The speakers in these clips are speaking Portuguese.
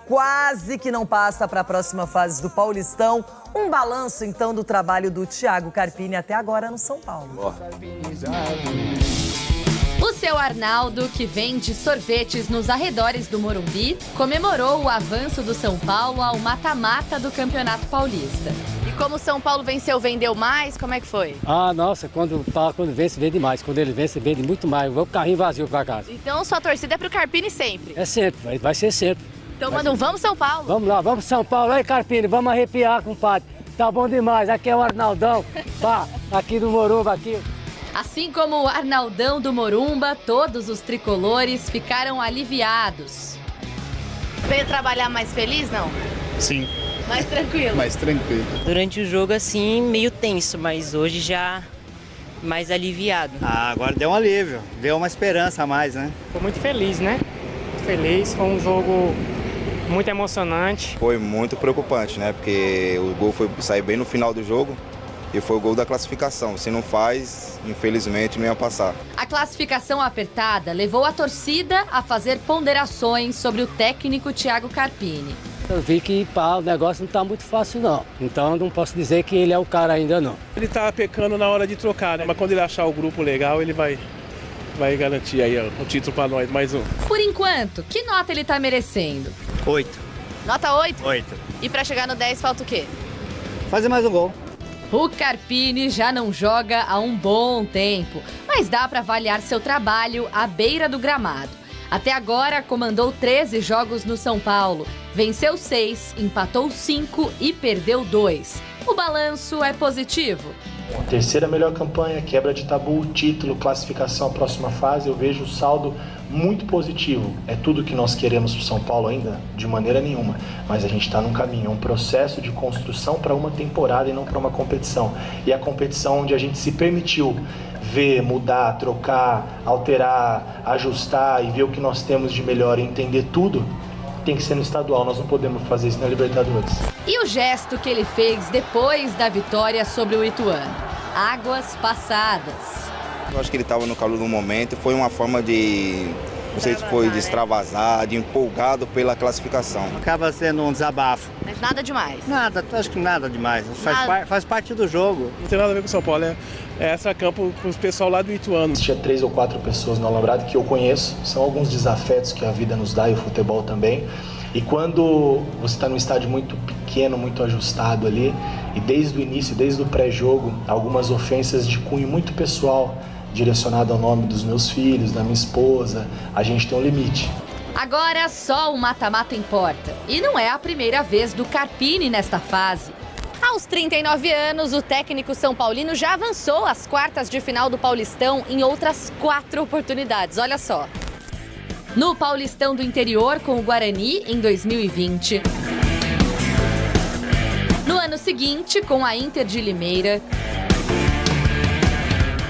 quase que não passa para a próxima fase do Paulistão. Um balanço, então, do trabalho do Thiago Carpini até agora no São Paulo. O seu Arnaldo, que vende sorvetes nos arredores do Morumbi, comemorou o avanço do São Paulo ao mata-mata do Campeonato Paulista. E como o São Paulo venceu, vendeu mais? Como é que foi? Ah, nossa, quando vence, vende mais. Quando ele vence, vende muito mais. Eu vou com o carrinho vazio pra casa. Então sua torcida é pro Carpini sempre? É sempre, vai ser sempre. Então manda um vamos São Paulo. Vamos lá, vamos São Paulo. Aí, Carpini, vamos arrepiar, compadre. Tá bom demais. Aqui é o Arnaldão, pá, aqui do Morumba, aqui. Assim como o Arnaldão do Morumba, todos os tricolores ficaram aliviados. Veio trabalhar mais feliz, não? Sim. Mais tranquilo? Mais tranquilo. Durante o jogo, assim, meio tenso, mas hoje já mais aliviado. Ah, agora deu um alívio, deu uma esperança a mais, né? Tô muito feliz, né? Muito feliz, foi um jogo muito emocionante. Foi muito preocupante, né? Porque o gol saiu bem no final do jogo. E foi o gol da classificação. Se não faz, infelizmente, não ia passar. A classificação apertada levou a torcida a fazer ponderações sobre o técnico Thiago Carpini. Eu vi que o negócio não tá muito fácil, não. Então não posso dizer que ele é o cara ainda, não. Ele tá pecando na hora de trocar, né? Mas quando ele achar o grupo legal, ele vai garantir aí o título pra nós, mais um. Por enquanto, que nota ele tá merecendo? 8. Nota 8? 8. E pra chegar no 10 falta o quê? Fazer mais um gol. O Carpini já não joga há um bom tempo, mas dá para avaliar seu trabalho à beira do gramado. Até agora, comandou 13 jogos no São Paulo, venceu 6, empatou 5 e perdeu 2. O balanço é positivo. A terceira melhor campanha, quebra de tabu, título, classificação à próxima fase, eu vejo o saldo muito positivo. É tudo que nós queremos para o São Paulo ainda? De maneira nenhuma. Mas a gente está num caminho, é um processo de construção para uma temporada e não para uma competição. E a competição onde a gente se permitiu ver, mudar, trocar, alterar, ajustar e ver o que nós temos de melhor e entender tudo, tem que ser no estadual, nós não podemos fazer isso na Libertadores. E o gesto que ele fez depois da vitória sobre o Ituano? Águas passadas. Eu acho que ele estava no calor do momento. Foi uma forma de, não sei se foi de extravasar, de empolgado pela classificação. Acaba sendo um desabafo. Mas nada demais. Nada, acho que nada demais. Faz parte do jogo. Não tem nada a ver com o São Paulo, é extra-campo com o pessoal lá do Ituano. Tinha 3 ou 4 pessoas no Alambrado que eu conheço, são alguns desafetos que a vida nos dá e o futebol também. E quando você está num estádio muito pequeno, muito ajustado ali, e desde o início, desde o pré-jogo, algumas ofensas de cunho muito pessoal, direcionado ao nome dos meus filhos, da minha esposa, a gente tem um limite. Agora só o mata-mata importa. E não é a primeira vez do Carpini nesta fase. Aos 39 anos, o técnico são paulino já avançou às quartas de final do Paulistão em outras 4 oportunidades. Olha só. No Paulistão do Interior com o Guarani em 2020. No ano seguinte com a Inter de Limeira.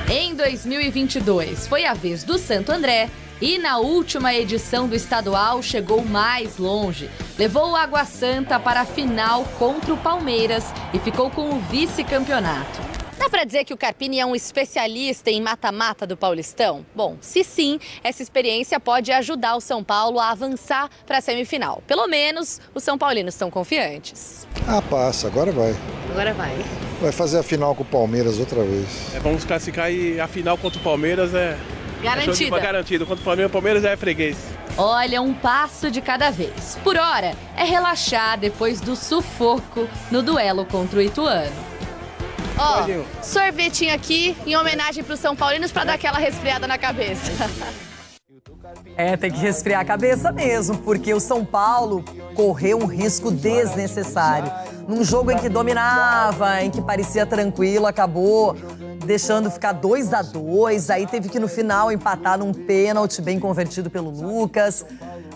Em 2022 foi a vez do Santo André e na última edição do estadual chegou mais longe. Levou o Água Santa para a final contra o Palmeiras e ficou com o vice-campeonato. Dá para dizer que o Carpini é um especialista em mata-mata do Paulistão? Bom, se sim, essa experiência pode ajudar o São Paulo a avançar para a semifinal. Pelo menos os são paulinos estão confiantes. Ah, passa, agora vai. Agora vai. Vai fazer a final com o Palmeiras outra vez. Vamos classificar e a final contra o Palmeiras é... Garantida. Garantido. Contra o Palmeiras já é freguês. Olha, um passo de cada vez. Por hora, é relaxar depois do sufoco no duelo contra o Ituano. Ó, sorvetinho aqui em homenagem para os São Paulinos para dar aquela resfriada na cabeça. Tem que resfriar a cabeça mesmo, porque o São Paulo correu um risco desnecessário. Num jogo em que dominava, em que parecia tranquilo, acabou deixando ficar 2-2, aí teve que no final empatar num pênalti bem convertido pelo Lucas.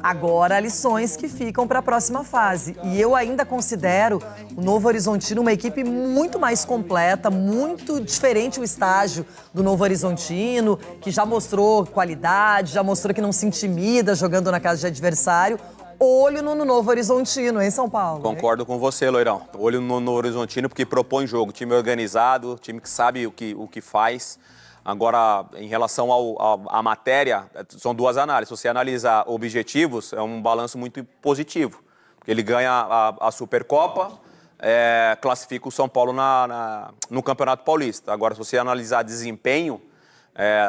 Agora, lições que ficam para a próxima fase. E eu ainda considero o Novo Horizontino uma equipe muito mais completa, muito diferente o estágio do Novo Horizontino, que já mostrou qualidade, já mostrou que não se intimida jogando na casa de adversário. Olho no Novo Horizontino, em São Paulo. Concordo com você, Loirão. Olho no Novo Horizontino porque propõe jogo. Time organizado, time que sabe o que faz. Agora, em relação à matéria, são duas análises. Se você analisa objetivos, é um balanço muito positivo. Porque ele ganha a Supercopa, classifica o São Paulo no Campeonato Paulista. Agora, se você analisar desempenho,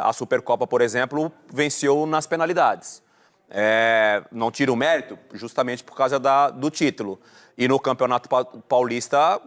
a Supercopa, por exemplo, venceu nas penalidades. Não tira o mérito, justamente por causa do título. E no Campeonato Paulista,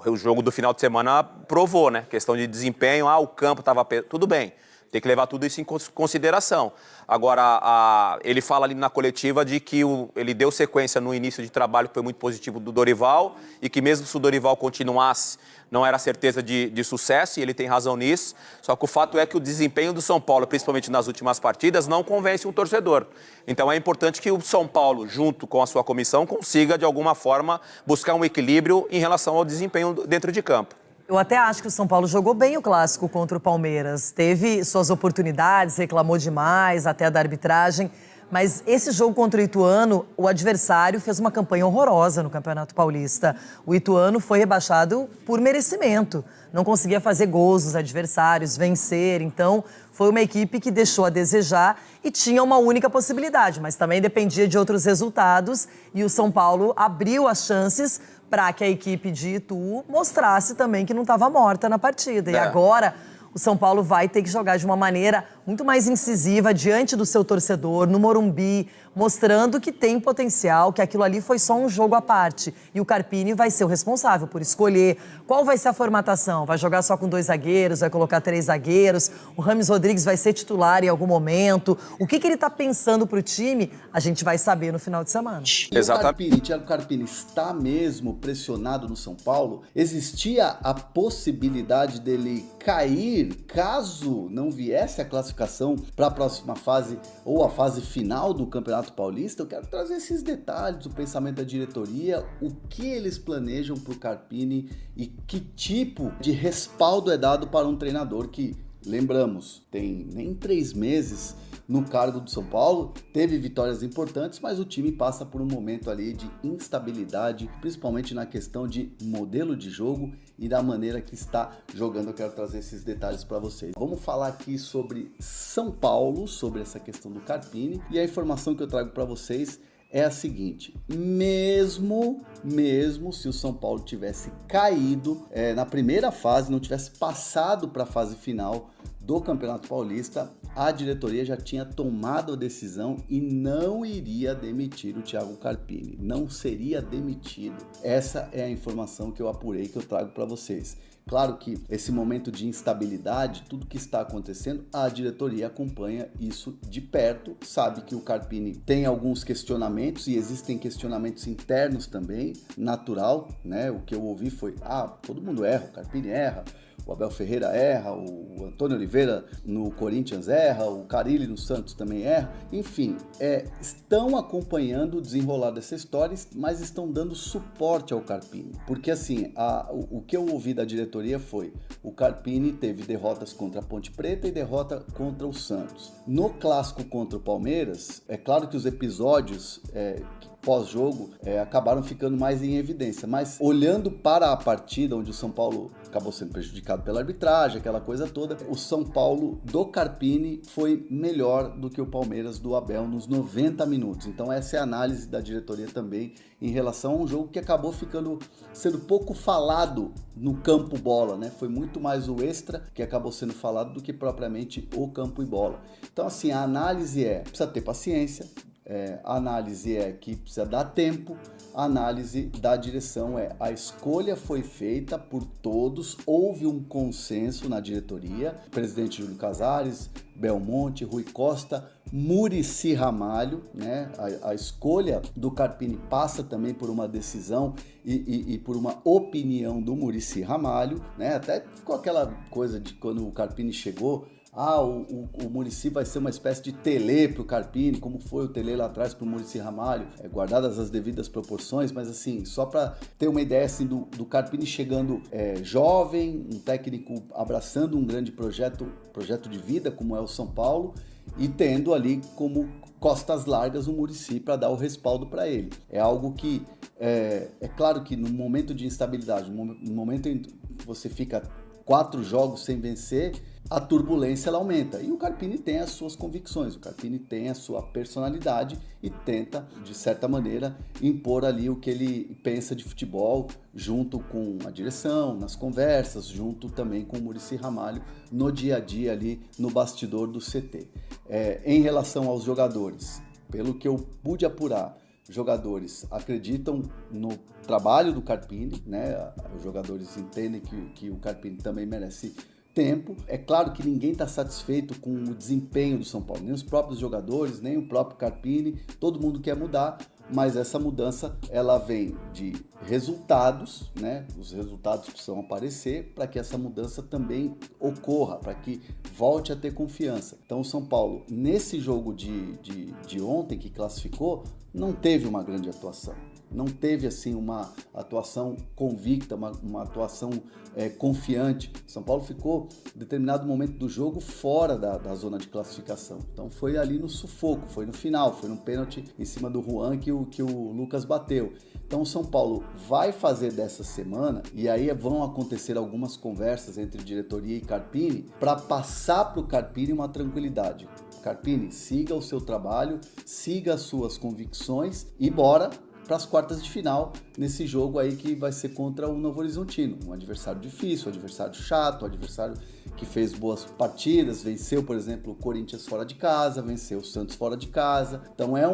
o jogo do final de semana provou, né? Questão de desempenho, o campo estava... Tudo bem, tem que levar tudo isso em consideração. Agora, ele fala ali na coletiva de que ele deu sequência no início de trabalho que foi muito positivo do Dorival e que mesmo se o Dorival continuasse, não era certeza de sucesso, e ele tem razão nisso. Só que o fato é que o desempenho do São Paulo, principalmente nas últimas partidas, não convence um torcedor. Então é importante que o São Paulo, junto com a sua comissão, consiga, de alguma forma, buscar um equilíbrio em relação ao desempenho dentro de campo. Eu até acho que o São Paulo jogou bem o clássico contra o Palmeiras. Teve suas oportunidades, reclamou demais até da arbitragem. Mas esse jogo contra o Ituano, o adversário fez uma campanha horrorosa no Campeonato Paulista. O Ituano foi rebaixado por merecimento. Não conseguia fazer gols dos adversários, vencer. Então, foi uma equipe que deixou a desejar e tinha uma única possibilidade, mas também dependia de outros resultados. E o São Paulo abriu as chances para que a equipe de Itu mostrasse também que não estava morta na partida. E agora o São Paulo vai ter que jogar de uma maneira muito mais incisiva diante do seu torcedor, no Morumbi, mostrando que tem potencial, que aquilo ali foi só um jogo à parte. E o Carpini vai ser o responsável por escolher qual vai ser a formatação. Vai jogar só com 2 zagueiros, vai colocar 3 zagueiros, o Rames Rodrigues vai ser titular em algum momento. O que ele está pensando para o time, a gente vai saber no final de semana. Exatamente. O Thiago Carpini está mesmo pressionado no São Paulo? Existia a possibilidade dele cair caso não viesse a classificação para a próxima fase ou a fase final do Campeonato Paulista? Eu quero trazer esses detalhes, o pensamento da diretoria, o que eles planejam para o Carpini e que tipo de respaldo é dado para um treinador que, lembramos, tem nem 3 meses no cargo do São Paulo, teve vitórias importantes, mas o time passa por um momento ali de instabilidade, principalmente na questão de modelo de jogo e da maneira que está jogando. Eu quero trazer esses detalhes para vocês. Vamos falar aqui sobre São Paulo, sobre essa questão do Carpini, e a informação que eu trago para vocês é a seguinte: mesmo se o São Paulo tivesse caído na primeira fase, não tivesse passado para a fase final do Campeonato Paulista, a diretoria já tinha tomado a decisão e não iria demitir o Thiago Carpini, não seria demitido. Essa é a informação que eu apurei, que eu trago para vocês. Claro que esse momento de instabilidade, tudo que está acontecendo, a diretoria acompanha isso de perto, sabe que o Carpini tem alguns questionamentos e existem questionamentos internos também, natural, né? O que eu ouvi foi, todo mundo erra, o Carpini erra, o Abel Ferreira erra, o Antônio Oliveira no Corinthians erra, o Carille no Santos também erra. Enfim, estão acompanhando o desenrolar dessa história, mas estão dando suporte ao Carpini. Porque assim, o que eu ouvi da diretoria foi: o Carpini teve derrotas contra a Ponte Preta e derrota contra o Santos. No clássico contra o Palmeiras, é claro que os episódios pós-jogo acabaram ficando mais em evidência, mas olhando para a partida onde o São Paulo acabou sendo prejudicado pela arbitragem, aquela coisa toda, o São Paulo do Carpini foi melhor do que o Palmeiras do Abel nos 90 minutos. Então essa é a análise da diretoria também em relação a um jogo que acabou sendo pouco falado no campo bola, né? Foi muito mais o extra que acabou sendo falado do que propriamente o campo e bola. Então assim, a análise precisa ter paciência, a análise que precisa dar tempo, a análise da direção a escolha foi feita por todos, houve um consenso na diretoria, presidente Júlio Casares, Belmonte, Rui Costa, Muricy Ramalho, né? A escolha do Carpini passa também por uma decisão e por uma opinião do Muricy Ramalho, né? Até ficou aquela coisa de quando o Carpini chegou, o Muricy vai ser uma espécie de Tele para o Carpini, como foi o Tele lá atrás para o Muricy Ramalho, guardadas as devidas proporções, mas assim, só para ter uma ideia assim, do Carpini chegando jovem, um técnico abraçando um grande projeto de vida, como é o São Paulo, e tendo ali como costas largas o Muricy para dar o respaldo para ele. É algo que, é claro que no momento de instabilidade, no momento em que você fica 4 jogos sem vencer, a turbulência ela aumenta. E o Carpini tem as suas convicções, o Carpini tem a sua personalidade e tenta, de certa maneira, impor ali o que ele pensa de futebol, junto com a direção, nas conversas, junto também com o Muricy Ramalho, no dia a dia ali, no bastidor do CT. Em relação aos jogadores, pelo que eu pude apurar, jogadores acreditam no trabalho do Carpini, né? Os jogadores entendem que o Carpini também merece tempo. É claro que ninguém está satisfeito com o desempenho do São Paulo, nem os próprios jogadores, nem o próprio Carpini, todo mundo quer mudar, mas essa mudança ela vem de resultados, né? Os resultados precisam aparecer para que essa mudança também ocorra, para que volte a ter confiança. Então o São Paulo, nesse jogo de ontem que classificou, não teve uma grande atuação. Não teve assim uma atuação convicta, uma atuação confiante. São Paulo ficou, em determinado momento do jogo, fora da zona de classificação. Então foi ali no sufoco, foi no final, foi no pênalti em cima do Juan que o Lucas bateu. Então o São Paulo vai fazer dessa semana, e aí vão acontecer algumas conversas entre diretoria e Carpini, para passar para o Carpini uma tranquilidade. Carpini, siga o seu trabalho, siga as suas convicções e bora para as quartas de final, nesse jogo aí que vai ser contra o Novo Horizontino. Um adversário difícil, um adversário chato, um adversário que fez boas partidas, venceu, por exemplo, o Corinthians fora de casa, venceu o Santos fora de casa. Então é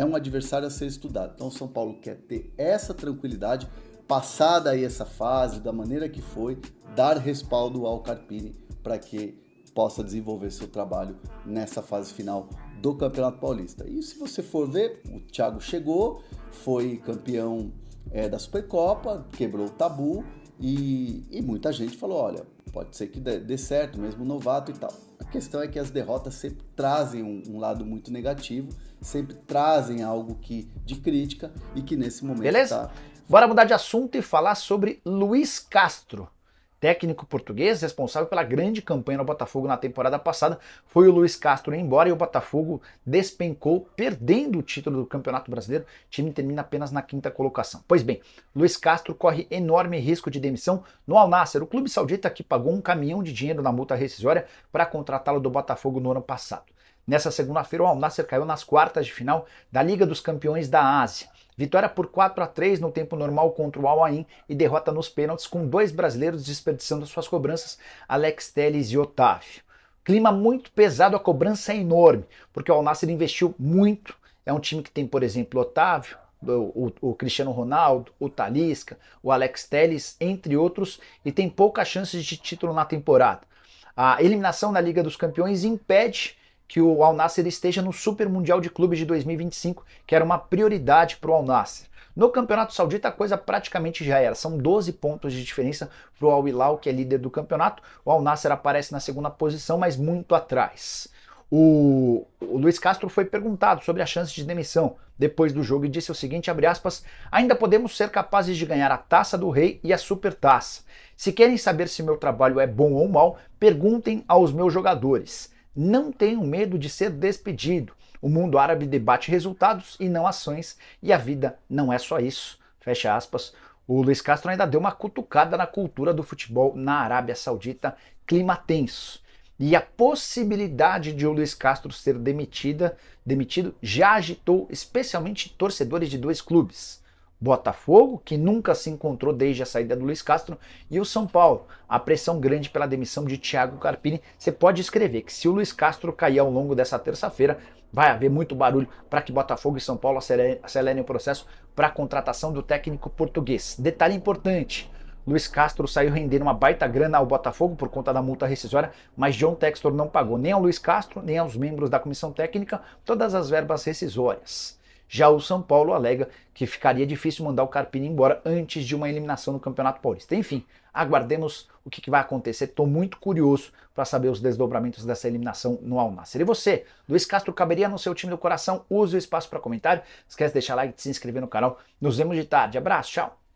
um adversário a ser estudado. Então o São Paulo quer ter essa tranquilidade, passada aí essa fase, da maneira que foi, dar respaldo ao Carpini para que possa desenvolver seu trabalho nessa fase final do Campeonato Paulista. E se você for ver, o Thiago chegou, foi campeão da Supercopa, quebrou o tabu e muita gente falou, olha, pode ser que dê certo, mesmo novato e tal. A questão é que as derrotas sempre trazem um lado muito negativo, sempre trazem algo de crítica e que nesse momento Beleza? Bora mudar de assunto e falar sobre Luiz Castro. Técnico português responsável pela grande campanha no Botafogo na temporada passada, foi o Luiz Castro embora e o Botafogo despencou, perdendo o título do Campeonato Brasileiro. O time termina apenas na 5ª colocação. Pois bem, Luiz Castro corre enorme risco de demissão no Al Nassr, o clube saudita que pagou um caminhão de dinheiro na multa rescisória para contratá-lo do Botafogo no ano passado. Nessa segunda-feira, o Al Nassr caiu nas quartas de final da Liga dos Campeões da Ásia. Vitória por 4-3 no tempo normal contra o Al Ain e derrota nos pênaltis com 2 brasileiros desperdiçando suas cobranças, Alex Telles e Otávio. Clima muito pesado, a cobrança é enorme, porque o Al Nassr investiu muito. É um time que tem, por exemplo, Otávio, o Cristiano Ronaldo, o Talisca, o Alex Telles, entre outros, e tem poucas chances de título na temporada. A eliminação na Liga dos Campeões impede que o Al Nassr esteja no Super Mundial de Clubes de 2025, que era uma prioridade para o Al Nassr. No Campeonato Saudita a coisa praticamente já era, são 12 pontos de diferença para o Al Hilal, que é líder do campeonato. O Al Nassr aparece na 2ª posição, mas muito atrás. O Luiz Castro foi perguntado sobre a chance de demissão depois do jogo e disse o seguinte, abre aspas, ainda podemos ser capazes de ganhar a Taça do Rei e a Supertaça. Se querem saber se meu trabalho é bom ou mal, perguntem aos meus jogadores. Não tenham medo de ser despedido. O mundo árabe debate resultados e não ações, e a vida não é só isso. Fecha aspas. O Luiz Castro ainda deu uma cutucada na cultura do futebol na Arábia Saudita, clima tenso. E a possibilidade de o Luiz Castro ser demitido já agitou especialmente torcedores de 2 clubes. Botafogo, que nunca se encontrou desde a saída do Luiz Castro, e o São Paulo, a pressão grande pela demissão de Thiago Carpini. Você pode escrever que se o Luiz Castro cair ao longo dessa terça-feira, vai haver muito barulho para que Botafogo e São Paulo acelerem o processo para a contratação do técnico português. Detalhe importante, Luiz Castro saiu rendendo uma baita grana ao Botafogo por conta da multa rescisória, mas John Textor não pagou nem ao Luiz Castro, nem aos membros da comissão técnica todas as verbas rescisórias. Já o São Paulo alega que ficaria difícil mandar o Carpini embora antes de uma eliminação no Campeonato Paulista. Enfim, aguardemos o que vai acontecer. Estou muito curioso para saber os desdobramentos dessa eliminação no Al Nassr. E você, Luiz Castro caberia no seu time do coração? Use o espaço para comentário. Esquece de deixar like e de se inscrever no canal. Nos vemos de tarde. Abraço, tchau!